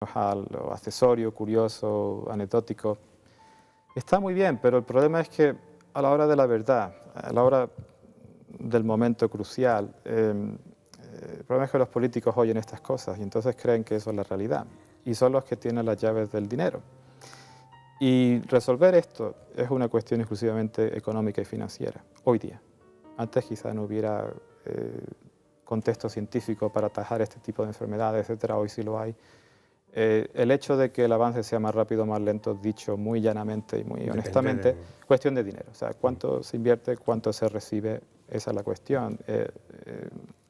a lo accesorio, curioso, anecdótico. Está muy bien, pero el problema es que a la hora de la verdad, a la hora del momento crucial, el problema es que los políticos oyen estas cosas y entonces creen que eso es la realidad y son los que tienen las llaves del dinero. Y resolver esto es una cuestión exclusivamente económica y financiera, hoy día. Antes quizá no hubiera contexto científico para atajar este tipo de enfermedades, etcétera, hoy sí lo hay. El hecho de que el avance sea más rápido o más lento, dicho muy llanamente y muy honestamente, cuestión de dinero. O sea, cuánto se invierte, cuánto se recibe, esa es la cuestión.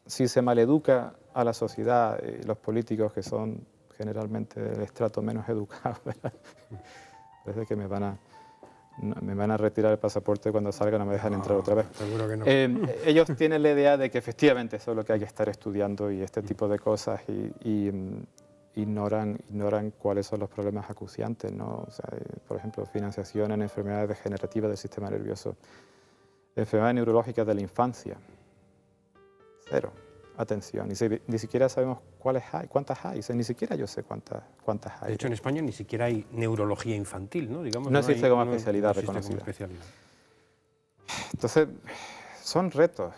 Si se maleduca a la sociedad y los políticos, que son generalmente el estrato menos educado, parece que me van a retirar el pasaporte cuando salga, no me dejan entrar otra vez. Seguro que no. Ellos tienen la idea de que efectivamente eso es lo que hay que estar estudiando y este tipo de cosas y ignoran cuáles son los problemas acuciantes, ¿no? O sea, por ejemplo, financiación en enfermedades degenerativas del sistema nervioso, enfermedades neurológicas de la infancia, cero atención. Ni siquiera sabemos cuáles hay, cuántas hay. O sea, ni siquiera yo sé cuántas hay. De hecho, en España ni siquiera hay neurología infantil, ¿no? Digamos, no existe como no especialidad existe como reconocida. especialidad. Entonces, son retos,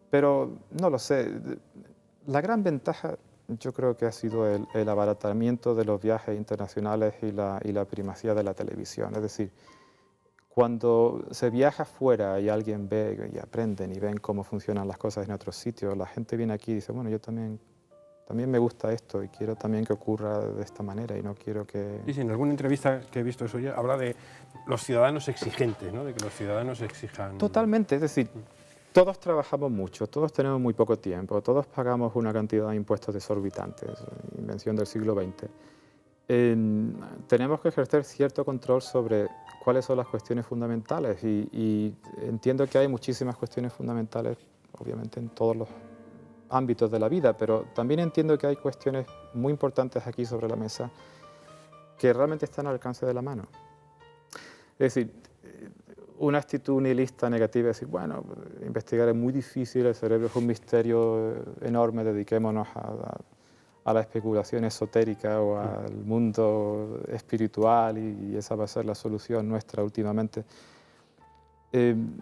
pero no lo sé. La gran ventaja yo creo que ha sido el abaratamiento de los viajes internacionales y la primacía de la televisión. Es decir, cuando se viaja fuera y alguien ve y aprenden y ven cómo funcionan las cosas en otros sitios, la gente viene aquí y dice, bueno, yo también me gusta esto y quiero también que ocurra de esta manera y no quiero que... Sí, en alguna entrevista que he visto suya habla de los ciudadanos exigentes, ¿no? De que los ciudadanos exijan... Totalmente, es decir, todos trabajamos mucho, todos tenemos muy poco tiempo, todos pagamos una cantidad de impuestos desorbitantes, invención del siglo XX. Tenemos que ejercer cierto control sobre cuáles son las cuestiones fundamentales y entiendo que hay muchísimas cuestiones fundamentales, obviamente en todos los ámbitos de la vida, pero también entiendo que hay cuestiones muy importantes aquí sobre la mesa que realmente están al alcance de la mano. Es decir, una actitud nihilista negativa es decir, bueno, investigar es muy difícil, el cerebro es un misterio enorme, dediquémonos a la especulación esotérica o al mundo espiritual y esa va a ser la solución nuestra últimamente.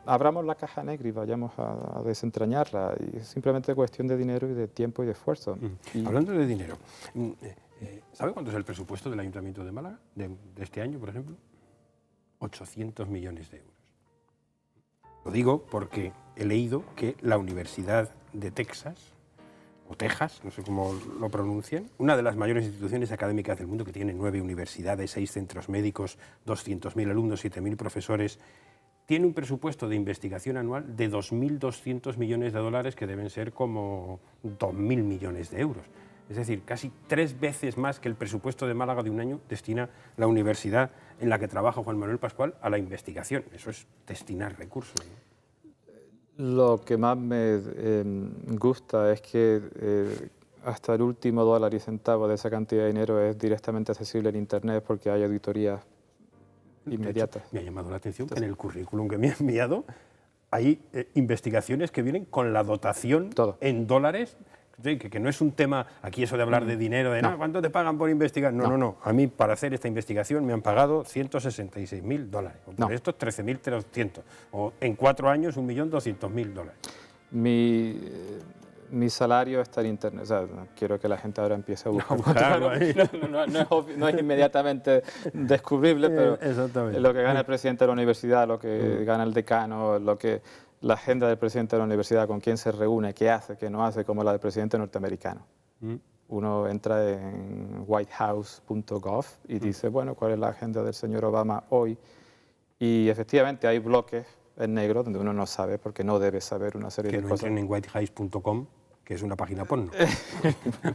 Abramos la caja negra y vayamos a desentrañarla. Y es simplemente cuestión de dinero y de tiempo y de esfuerzo. Hablando de dinero, ¿sabe cuánto es el presupuesto del Ayuntamiento de Málaga de este año, por ejemplo? 800 millones de euros. Lo digo porque he leído que la Universidad de Texas, o Texas, no sé cómo lo pronuncian, una de las mayores instituciones académicas del mundo, que tiene 9 universidades, 6 centros médicos, 200.000 alumnos, 7.000 profesores, tiene un presupuesto de investigación anual de 2.200 millones de dólares, que deben ser como 2.000 millones de euros. Es decir, casi 3 veces más que el presupuesto de Málaga de un año destina la universidad en la que trabaja Juan Manuel Pascual a la investigación. Eso es destinar recursos, ¿no? Lo que más me gusta es que hasta el último dólar y centavo de esa cantidad de dinero es directamente accesible en Internet porque hay auditorías inmediatas. De hecho, me ha llamado la atención que en el currículum que me ha enviado hay investigaciones que vienen con la dotación en dólares, que no es un tema, aquí eso de hablar de dinero, de no, ¿cuánto te pagan por investigar? No. A mí, para hacer esta investigación, me han pagado 166.000 dólares. O por estos 13.300. O en 4 años, 1.200.000 dólares. Mi salario está en Internet. O sea, quiero que la gente ahora empiece a buscarlo. No es inmediatamente descubrible, pero lo que gana el presidente de la universidad, lo que gana el decano, la agenda del presidente de la universidad, con quién se reúne, qué hace, qué no hace, como la del presidente norteamericano. Uno entra en whitehouse.gov y dice, bueno, ¿cuál es la agenda del señor Obama hoy? Y efectivamente hay bloques en negro donde uno no sabe, porque no debe saber una serie de cosas. Que no entren en whitehouse.com, que es una página porno.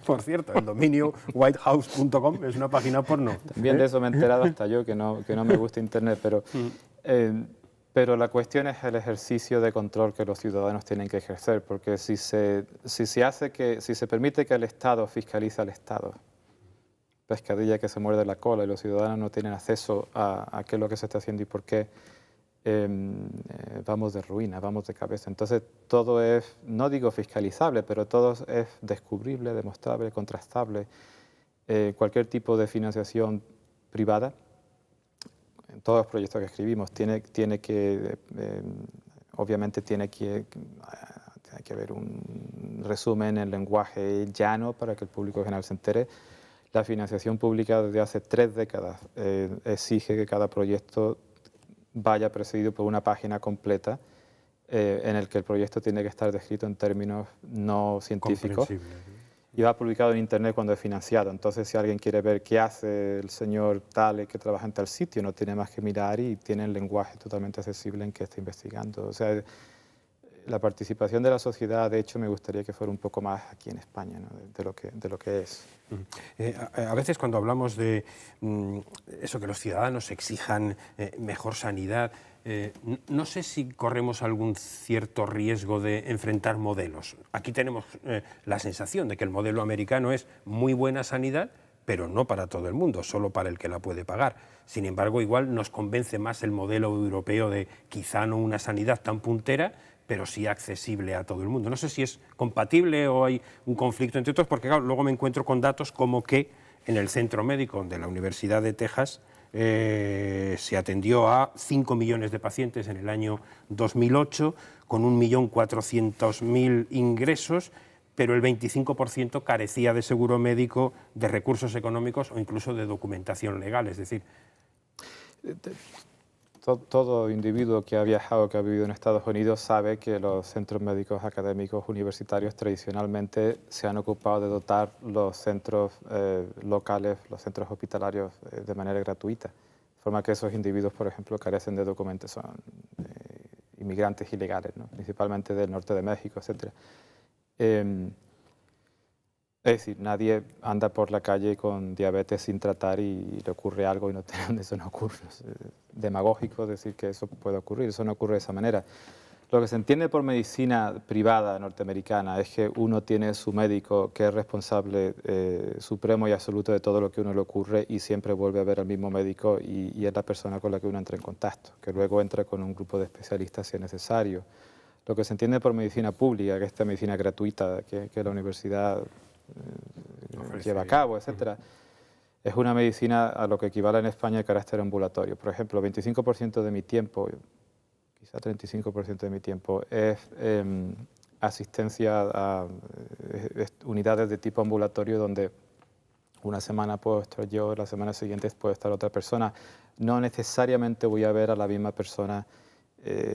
Por cierto, el dominio whitehouse.com es una página porno. También de eso me he enterado hasta yo, que no me gusta Internet, pero la cuestión es el ejercicio de control que los ciudadanos tienen que ejercer, porque si se permite que el Estado fiscalice al Estado, pescadilla que se muerde la cola y los ciudadanos no tienen acceso a qué es lo que se está haciendo y por qué, vamos de ruina, vamos de cabeza. Entonces todo es, no digo fiscalizable, pero todo es descubrible, demostrable, contrastable. cualquier tipo de financiación privada, en todos los proyectos que escribimos, obviamente tiene que haber un resumen en lenguaje llano para que el público general se entere. La financiación pública desde hace 3 décadas exige que cada proyecto vaya precedido por una página completa en el que el proyecto tiene que estar descrito en términos no científicos y va publicado en Internet cuando es financiado. Entonces, si alguien quiere ver qué hace el señor tal que trabaja en tal sitio, no tiene más que mirar y tiene el lenguaje totalmente accesible en que está investigando. O sea, la participación de la sociedad, de hecho, me gustaría que fuera un poco más aquí en España, ¿no? de lo que es. A veces cuando hablamos de eso, que los ciudadanos exijan mejor sanidad, no sé si corremos algún cierto riesgo de enfrentar modelos. Aquí tenemos la sensación de que el modelo americano es muy buena sanidad, pero no para todo el mundo, solo para el que la puede pagar. Sin embargo, igual nos convence más el modelo europeo de quizá no una sanidad tan puntera, pero sí accesible a todo el mundo. No sé si es compatible o hay un conflicto entre otros, porque claro, luego me encuentro con datos como que en el centro médico de la Universidad de Texas se atendió a 5 millones de pacientes en el año 2008, con 1.400.000 ingresos, pero el 25% carecía de seguro médico, de recursos económicos o incluso de documentación legal. Es decir, todo individuo que ha viajado, que ha vivido en Estados Unidos, sabe que los centros médicos académicos universitarios tradicionalmente se han ocupado de dotar los centros locales, los centros hospitalarios de manera gratuita. De forma que esos individuos, por ejemplo, carecen de documentos, son inmigrantes ilegales, ¿no? Principalmente del norte de México, etc. Es decir, nadie anda por la calle con diabetes sin tratar y le ocurre algo y eso no ocurre. Es demagógico decir que eso puede ocurrir, eso no ocurre de esa manera. Lo que se entiende por medicina privada norteamericana es que uno tiene su médico que es responsable supremo y absoluto de todo lo que a uno le ocurre y siempre vuelve a ver al mismo médico y es la persona con la que uno entra en contacto, que luego entra con un grupo de especialistas si es necesario. Lo que se entiende por medicina pública, que es esta medicina gratuita que la universidad lleva a cabo, etcétera, es una medicina a lo que equivale en España el carácter ambulatorio. Por ejemplo, 25% de mi tiempo, quizá 35% de mi tiempo, es asistencia a unidades de tipo ambulatorio donde una semana puedo estar yo, la semana siguiente puede estar otra persona. No necesariamente voy a ver a la misma persona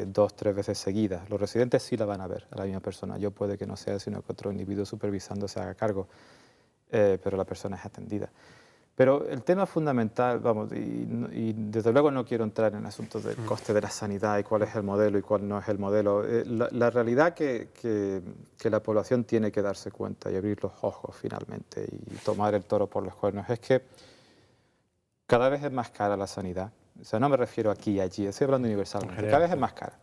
2, 3 veces seguidas. Los residentes sí la van a ver a la misma persona. Yo puede que no sea, sino que otro individuo supervisando se haga cargo, pero la persona es atendida. Pero el tema fundamental, vamos, y desde luego no quiero entrar en asuntos del coste de la sanidad y cuál es el modelo y cuál no es el modelo. La realidad que la población tiene que darse cuenta y abrir los ojos finalmente y tomar el toro por los cuernos es que cada vez es más cara la sanidad. O sea, no me refiero aquí y allí, estoy hablando universalmente. Cada vez es más cara.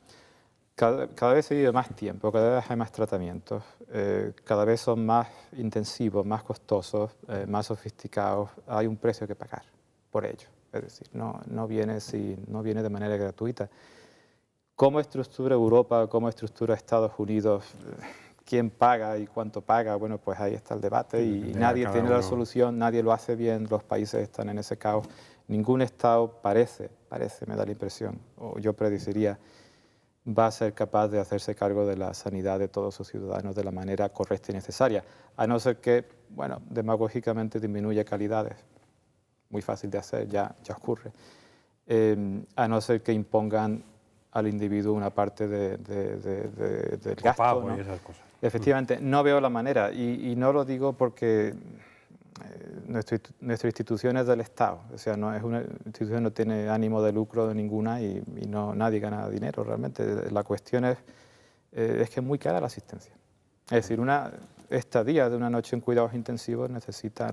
Cada vez se vive más tiempo, cada vez hay más tratamientos, cada vez son más intensivos, más costosos, más sofisticados. Hay un precio que pagar por ello. Es decir, no viene de manera gratuita. ¿Cómo estructura Europa, cómo estructura Estados Unidos? ¿Quién paga y cuánto paga? Bueno, pues ahí está el debate y nadie tiene la solución, nadie lo hace bien, los países están en ese caos. Ningún Estado parece, me da la impresión, o yo predeciría, va a ser capaz de hacerse cargo de la sanidad de todos sus ciudadanos de la manera correcta y necesaria, a no ser que, bueno, demagógicamente disminuya calidades. Muy fácil de hacer, ya ocurre. A no ser que impongan al individuo una parte del gasto, pago, ¿no? Y esas cosas. Efectivamente, no veo la manera, y no lo digo porque nuestra institución es del Estado, o sea, no es una institución que no tiene ánimo de lucro de ninguna y nadie gana dinero realmente. La cuestión es que es muy cara la asistencia. Es decir, una estadía de una noche en cuidados intensivos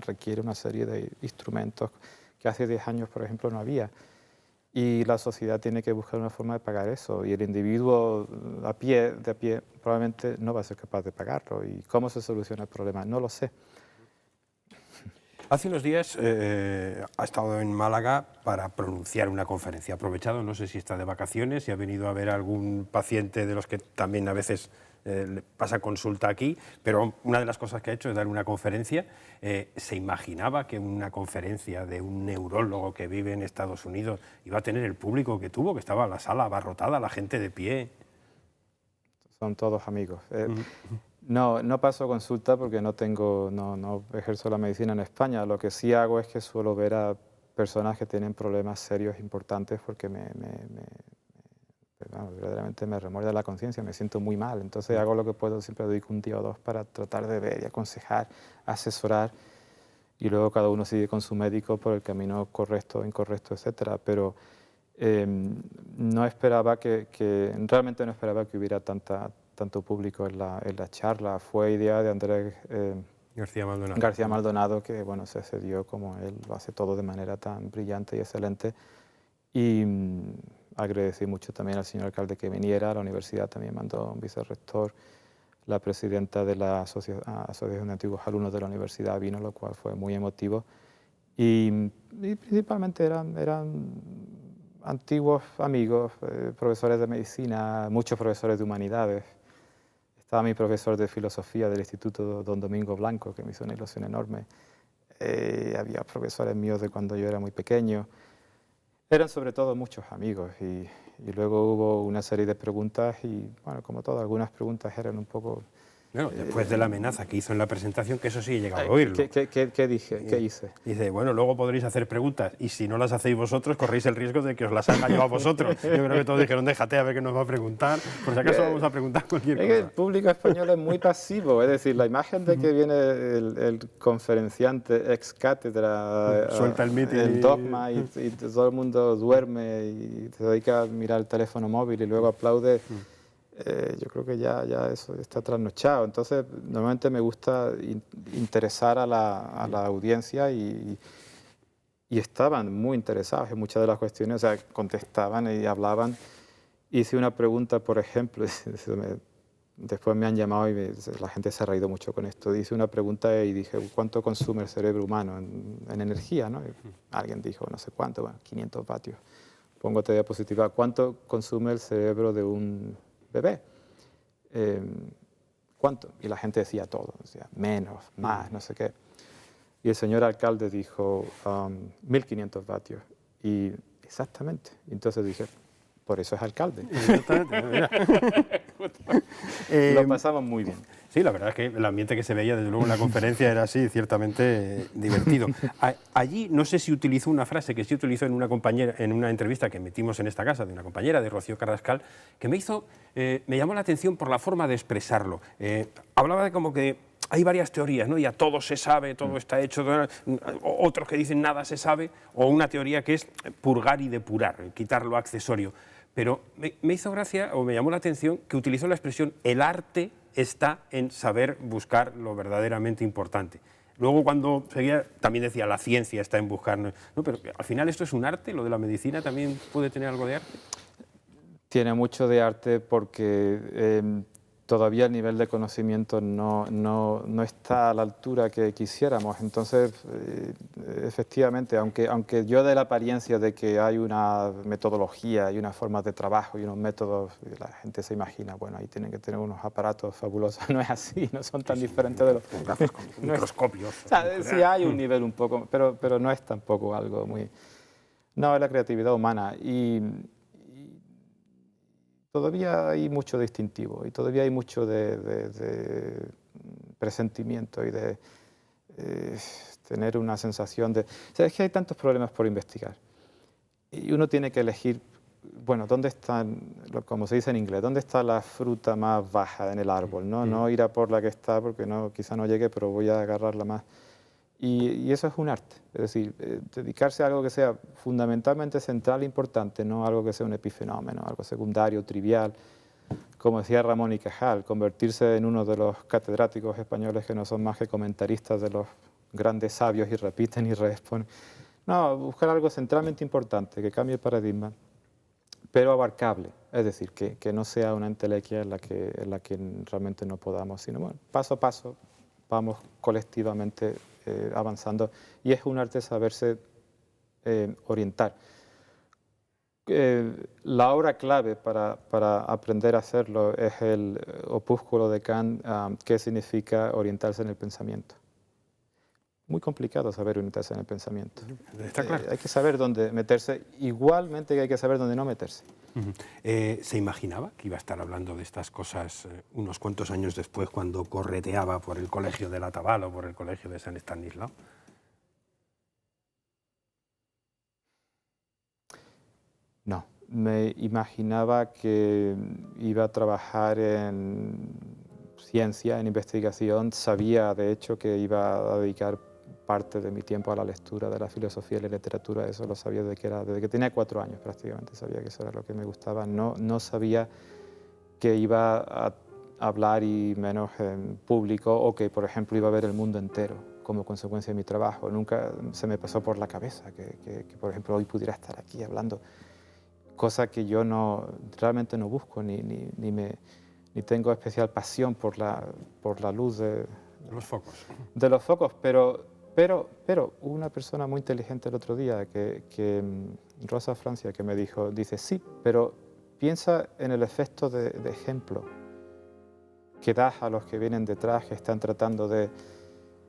requiere una serie de instrumentos que hace 10 años, por ejemplo, no había. Y la sociedad tiene que buscar una forma de pagar eso. Y el individuo de a pie, probablemente no va a ser capaz de pagarlo. ¿Y cómo se soluciona el problema? No lo sé. Hace unos días ha estado en Málaga para pronunciar una conferencia. Ha aprovechado, no sé si está de vacaciones, si ha venido a ver a algún paciente de los que también a veces pasa consulta aquí, pero una de las cosas que ha hecho es dar una conferencia. ¿Se imaginaba que una conferencia de un neurólogo que vive en Estados Unidos iba a tener el público que tuvo, que estaba la sala abarrotada, la gente de pie? Son todos amigos. No paso consulta porque no ejerzo la medicina en España. Lo que sí hago es que suelo ver a personas que tienen problemas serios importantes porque verdaderamente me remuerde la conciencia, me siento muy mal. Entonces hago lo que puedo, siempre dedico un día o dos para tratar de ver y aconsejar, asesorar, y luego cada uno sigue con su médico por el camino correcto, incorrecto, etcétera. Pero no esperaba realmente no esperaba que hubiera tanto público en la charla. Fue idea de Andrés García Maldonado, que bueno, se cedió, como él lo hace todo de manera tan brillante y excelente. Y agradecí mucho también al señor alcalde que viniera. La universidad también mandó un vicerrector. La presidenta de la Asociación de Antiguos Alumnos de la universidad vino, lo cual fue muy emotivo. Y principalmente eran antiguos amigos, profesores de medicina, muchos profesores de humanidades. Estaba mi profesor de filosofía del Instituto Don Domingo Blanco, que me hizo una ilusión enorme. Había profesores míos de cuando yo era muy pequeño. Eran sobre todo muchos amigos, y luego hubo una serie de preguntas y, bueno, como todo, algunas preguntas eran un poco... Bueno, después de la amenaza que hizo en la presentación, que eso sí he llegado a oírlo. ¿Qué dije? ¿Qué hice? Dice, bueno, luego podréis hacer preguntas y si no las hacéis vosotros, corréis el riesgo de que os las hagan yo a vosotros. Yo creo que todos dijeron, déjate a ver qué nos va a preguntar, por si acaso vamos a preguntar cualquier cosa. El público español es muy pasivo, es decir, la imagen de que viene el conferenciante ex cátedra, suelta el meeting, el dogma, y todo el mundo duerme y se dedica a mirar el teléfono móvil y luego aplaude. Yo creo que ya eso está trasnochado. Entonces, normalmente me gusta interesar a la audiencia, y estaban muy interesados en muchas de las cuestiones, o sea, contestaban y hablaban. Hice una pregunta, por ejemplo, después me han llamado y la gente se ha reído mucho con esto. Hice una pregunta y dije, ¿cuánto consume el cerebro humano en energía, ¿no? Alguien dijo, no sé cuánto, bueno, 500 vatios. Pongo otra diapositiva, ¿cuánto consume el cerebro de un bebé? ¿Cuánto? Y la gente decía todo, decía menos, más, no sé qué. Y el señor alcalde dijo 1500 vatios. Y exactamente. Entonces dije, por eso es alcalde. Lo pasamos muy bien. Sí, la verdad es que el ambiente que se veía desde luego en la conferencia era así, ciertamente divertido. Allí no sé si utilizó una frase que sí utilizó en una entrevista que metimos en esta casa de una compañera, de Rocío Carrascal, que me llamó la atención por la forma de expresarlo. Hablaba de como que hay varias teorías, ¿no? Ya todo se sabe, todo está hecho, otros que dicen nada se sabe, o una teoría que es purgar y depurar, quitar lo accesorio. Pero me hizo gracia, o me llamó la atención, que utilizó la expresión el arte está en saber buscar lo verdaderamente importante. Luego cuando seguía, también decía la ciencia está en buscar... No, pero al final esto es un arte, lo de la medicina también puede tener algo de arte. Tiene mucho de arte porque todavía el nivel de conocimiento no está a la altura que quisiéramos. Entonces, efectivamente, aunque yo dé la apariencia de que hay una metodología y una forma de trabajo y unos métodos, y la gente se imagina, bueno, ahí tienen que tener unos aparatos fabulosos. No es así, no son tan diferentes de los... microscopios. O sea, sí hay un nivel un poco, pero no es tampoco algo muy... No, es la creatividad humana. Y todavía hay mucho distintivo y todavía hay mucho de presentimiento y de tener una sensación de... O sea, es que hay tantos problemas por investigar y uno tiene que elegir, bueno, ¿dónde están, como se dice en inglés, dónde está la fruta más baja en el árbol? No ir a por la que está porque quizá no llegue, pero voy a agarrarla más. Y eso es un arte, es decir, dedicarse a algo que sea fundamentalmente central e importante, no algo que sea un epifenómeno, algo secundario, trivial. Como decía Ramón y Cajal, convertirse en uno de los catedráticos españoles que no son más que comentaristas de los grandes sabios y repiten y responden. No, buscar algo centralmente importante, que cambie el paradigma, pero abarcable, es decir, que no sea una entelequia en la que realmente no podamos, sino bueno, paso a paso vamos colectivamente avanzando, y es un arte saberse orientar. La obra clave para aprender a hacerlo es el opúsculo de Kant, ¿qué significa orientarse en el pensamiento? Muy complicado saber orientarse en el pensamiento. Está claro. Hay que saber dónde meterse, igualmente que hay que saber dónde no meterse. ¿Se imaginaba que iba a estar hablando de estas cosas unos cuantos años después, cuando correteaba por el colegio de La Taval o por el colegio de San Estanislao? No, me imaginaba que iba a trabajar en ciencia, en investigación. Sabía, de hecho, que iba a dedicar parte de mi tiempo a la lectura de la filosofía y la literatura. Eso lo sabía desde que tenía 4 años prácticamente. Sabía que eso era lo que me gustaba. No sabía que iba a hablar y menos en público, o que, por ejemplo, iba a ver el mundo entero como consecuencia de mi trabajo. Nunca se me pasó por la cabeza que por ejemplo, hoy pudiera estar aquí hablando. Cosa que yo realmente no busco, ni tengo especial pasión por la luz De los focos. de los focos, pero hubo una persona muy inteligente el otro día, Rosa Francia, que me dice, sí, pero piensa en el efecto de ejemplo que das a los que vienen detrás, que están tratando de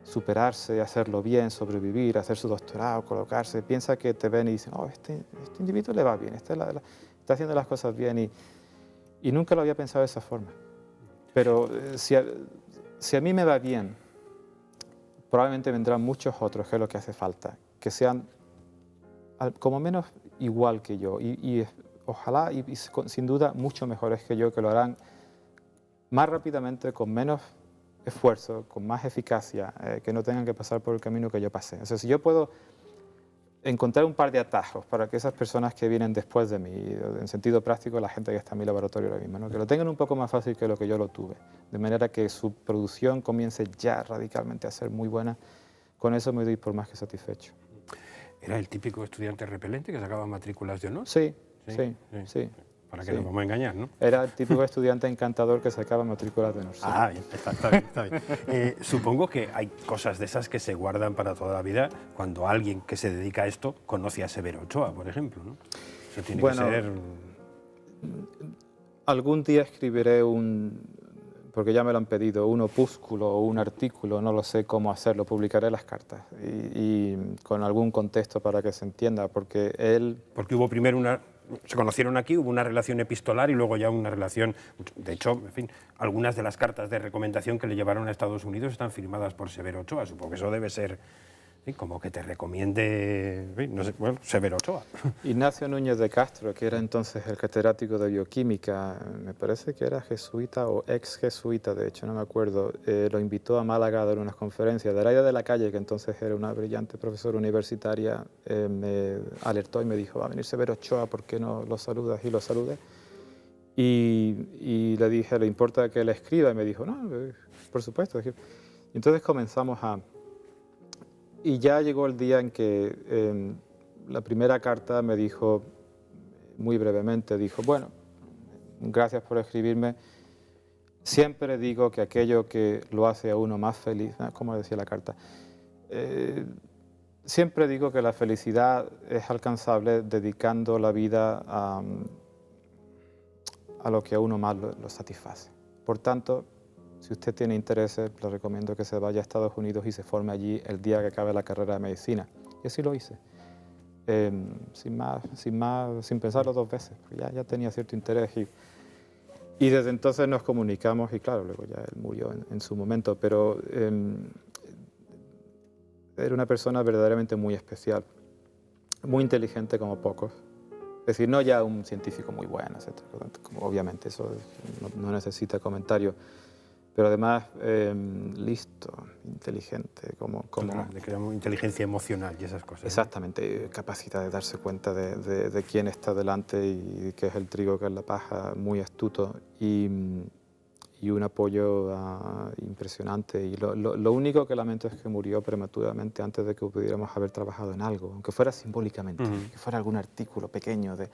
superarse, hacerlo bien, sobrevivir, hacer su doctorado, colocarse. Piensa que te ven y dicen, oh, este individuo le va bien, está haciendo las cosas bien, y nunca lo había pensado de esa forma. Pero si a mí me va bien, probablemente vendrán muchos otros, que es lo que hace falta, que sean como menos igual que yo, y ojalá, y sin duda, mucho mejores que yo, que lo harán más rápidamente, con menos esfuerzo, con más eficacia, que no tengan que pasar por el camino que yo pasé. O sea, si yo puedo encontrar un par de atajos para que esas personas que vienen después de mí, en sentido práctico, la gente que está en mi laboratorio ahora mismo, ¿no?, que lo tengan un poco más fácil que lo que yo lo tuve, de manera que su producción comience ya radicalmente a ser muy buena, con eso me doy por más que satisfecho. ¿Era el típico estudiante repelente que sacaba matrículas de honor? Sí. Para que no vamos a engañar, ¿no? Era el típico estudiante encantador que sacaba matrículas de honor. Sí. Ah, bien, está bien. Supongo que hay cosas de esas que se guardan para toda la vida cuando alguien que se dedica a esto conoce a Severo Ochoa, por ejemplo, ¿no? Eso tiene que ser... Algún día escribiré porque ya me lo han pedido, un opúsculo o un artículo, no lo sé cómo hacerlo, publicaré las cartas y con algún contexto para que se entienda, porque Porque hubo primero se conocieron aquí, hubo una relación epistolar y luego ya una relación... De hecho, en fin, algunas de las cartas de recomendación que le llevaron a Estados Unidos están firmadas por Severo Ochoa. Supongo que eso debe ser como que te recomiende, no sé, bueno, Severo Ochoa. Ignacio Núñez de Castro, que era entonces el catedrático de bioquímica, me parece que era jesuita o ex jesuita, de hecho, no me acuerdo, lo invitó a Málaga a dar unas conferencias. Delaida de la Calle, que entonces era una brillante profesora universitaria, me alertó y me dijo, va a venir Severo Ochoa, ¿por qué no lo saludas? Y lo saludé. Y le dije, ¿le importa que le escriba? Y me dijo, no, por supuesto. Entonces comenzamos y ya llegó el día en que la primera carta me dijo, muy brevemente, dijo, bueno, gracias por escribirme. Siempre digo que aquello que lo hace a uno más feliz, como decía la carta, siempre digo que la felicidad es alcanzable dedicando la vida a lo que a uno más lo satisface. Por tanto, si usted tiene intereses, le recomiendo que se vaya a Estados Unidos y se forme allí el día que acabe la carrera de medicina. Y así lo hice, sin pensarlo 2 veces, porque ya tenía cierto interés. Y desde entonces nos comunicamos y claro, luego ya él murió en su momento, pero era una persona verdaderamente muy especial, muy inteligente como pocos. Es decir, no ya un científico muy bueno, etc. Obviamente eso no necesita comentario. Pero además listo, inteligente, como Le creamos inteligencia emocional y esas cosas. Exactamente, ¿no? Capacidad de darse cuenta de quién está delante y qué es el trigo, qué es la paja, muy astuto y un apoyo impresionante. Y lo único que lamento es que murió prematuramente antes de que pudiéramos haber trabajado en algo, aunque fuera simbólicamente, que fuera algún artículo pequeño de...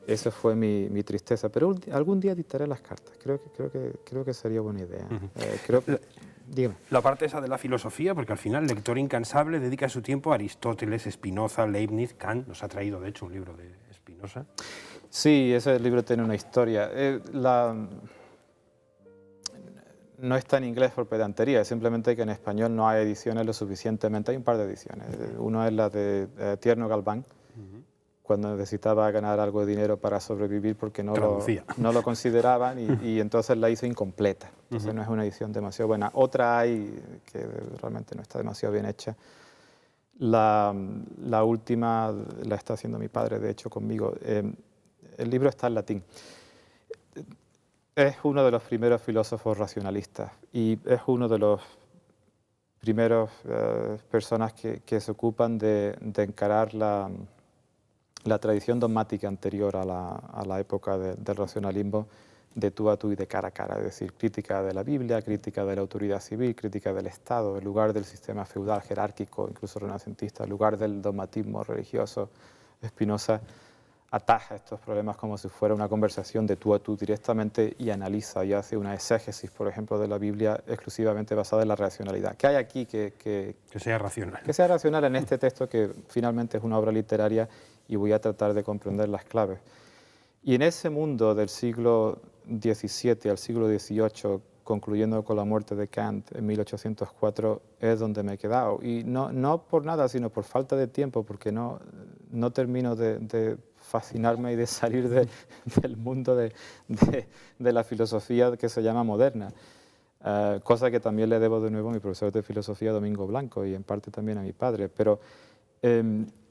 Esa fue mi tristeza, pero algún día dictaré las cartas. Creo que sería buena idea. Dígame. La parte esa de la filosofía, porque al final, lector incansable, dedica su tiempo a Aristóteles, Spinoza, Leibniz, Kant. Nos ha traído, de hecho, un libro de Spinoza. luminosa. Sí, ese libro tiene una historia. No está en inglés por pedantería, es simplemente que en español no hay ediciones lo suficientemente, hay un par de ediciones. Uno es la de Tierno Galván, cuando necesitaba ganar algo de dinero para sobrevivir porque no lo consideraban y entonces la hizo incompleta. Entonces no es una edición demasiado buena. Otra hay que realmente no está demasiado bien hecha. La última la está haciendo mi padre, de hecho, conmigo. El libro está en latín. Es uno de los primeros filósofos racionalistas y es uno de los primeros personas que se ocupan de encarar la tradición dogmática anterior a la época del racionalismo de tú a tú y de cara a cara, es decir, crítica de la Biblia, crítica de la autoridad civil, crítica del Estado, en lugar del sistema feudal jerárquico, incluso renacentista, en lugar del dogmatismo religioso. Spinoza ataja estos problemas como si fuera una conversación de tú a tú directamente y analiza y hace una exégesis, por ejemplo, de la Biblia exclusivamente basada en la racionalidad. ¿Qué hay aquí que sea racional? Que sea racional en este texto que finalmente es una obra literaria y voy a tratar de comprender las claves. Y en ese mundo del siglo XVII al siglo XVIII, concluyendo con la muerte de Kant en 1804, es donde me he quedado. Y no por nada, sino por falta de tiempo, porque no termino de fascinarme y de salir del mundo de la filosofía que se llama moderna. Cosa que también le debo de nuevo a mi profesor de filosofía, Domingo Blanco, y en parte también a mi padre. Pero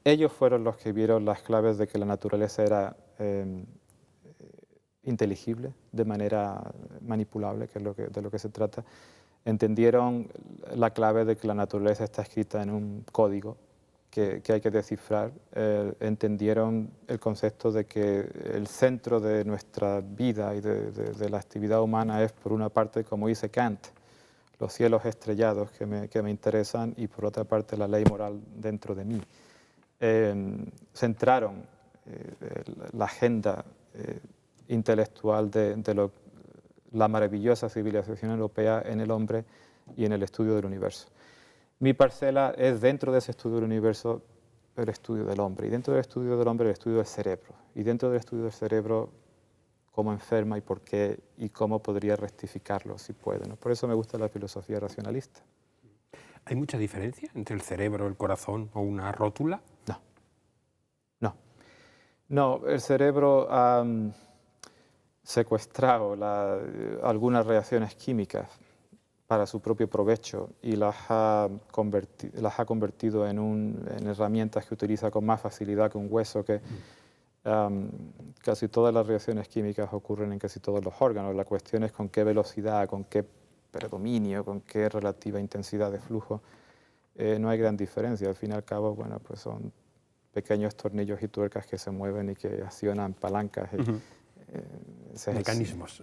ellos fueron los que vieron las claves de que la naturaleza era inteligible, de manera manipulable, que es de lo que se trata. Entendieron la clave de que la naturaleza está escrita en un código que hay que descifrar. Entendieron el concepto de que el centro de nuestra vida y de la actividad humana es, por una parte, como dice Kant, los cielos estrellados que me interesan, y por otra parte la ley moral dentro de mí. Centraron la agenda intelectual de la maravillosa civilización europea en el hombre y en el estudio del universo. Mi parcela es, dentro de ese estudio del universo, el estudio del hombre, y dentro del estudio del hombre el estudio del cerebro, y dentro del estudio del cerebro cómo enferma y por qué y cómo podría rectificarlo si puede, ¿no? Por eso me gusta la filosofía racionalista. ¿Hay mucha diferencia entre el cerebro, el corazón o una rótula? No, el cerebro ha secuestrado algunas reacciones químicas para su propio provecho y las ha convertido en herramientas que utiliza con más facilidad que un hueso. Casi todas las reacciones químicas ocurren en casi todos los órganos. La cuestión es con qué velocidad, con qué predominio, con qué relativa intensidad de flujo. No hay gran diferencia. Al fin y al cabo, bueno, pues son pequeños tornillos y tuercas que se mueven y que accionan palancas. Mecanismos.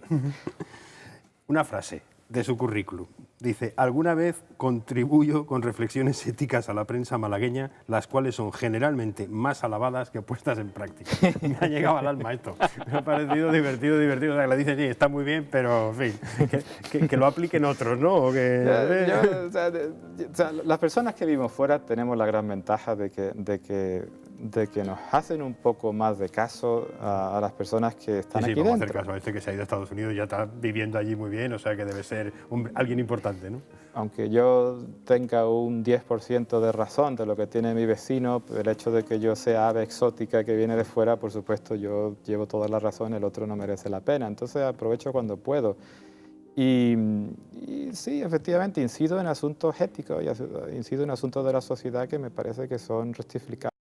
Una frase de su currículum. Dice: alguna vez contribuyo con reflexiones éticas a la prensa malagueña, las cuales son generalmente más alabadas que puestas en práctica. Me ha llegado al alma esto. Me ha parecido divertido. O sea, que le dice, sí, está muy bien, pero en fin, que lo apliquen otros, ¿no? O sea, las personas que vivimos fuera tenemos la gran ventaja de que nos hacen un poco más de caso a las personas que están aquí vamos dentro. A hacer caso a este que se ha ido a Estados Unidos y ya está viviendo allí muy bien, o sea que debe ser alguien importante, ¿no? Aunque yo tenga un 10% de razón de lo que tiene mi vecino, el hecho de que yo sea ave exótica que viene de fuera, por supuesto, yo llevo toda la razón, el otro no merece la pena. Entonces aprovecho cuando puedo. Y sí, efectivamente, incido en asuntos éticos, incido en asuntos de la sociedad que me parece que son rectificables.